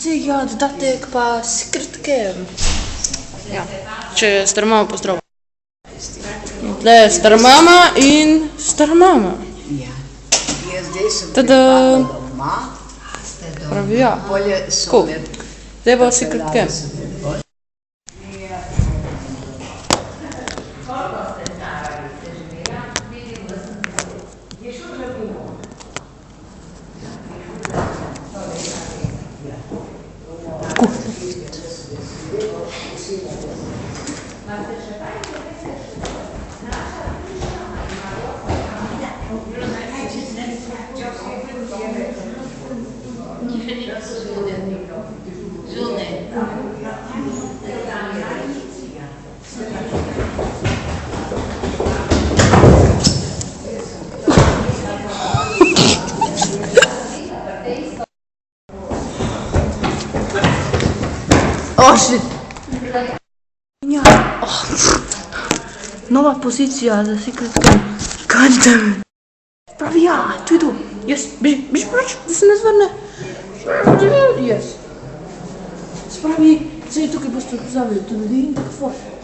Ja, dodatek pa Secret Cam. Ja, če stara mama pozdrav. Tle je stara mama in stara mama. Ja. Jaz zdaj sem Tada. pripadla doma. Pravi, ja. Polje so Cool. me Zdaj pa Secret Cam. Oh, shit. Ja. Oh. Nova pozicija za Secret Cam. Goddammit. Pravi, ja, tu je to. Yes, biš proč, da se ne zvrne. Yes. Spravi, zdaj tukaj boste pozabili, to ljudi in tako fort.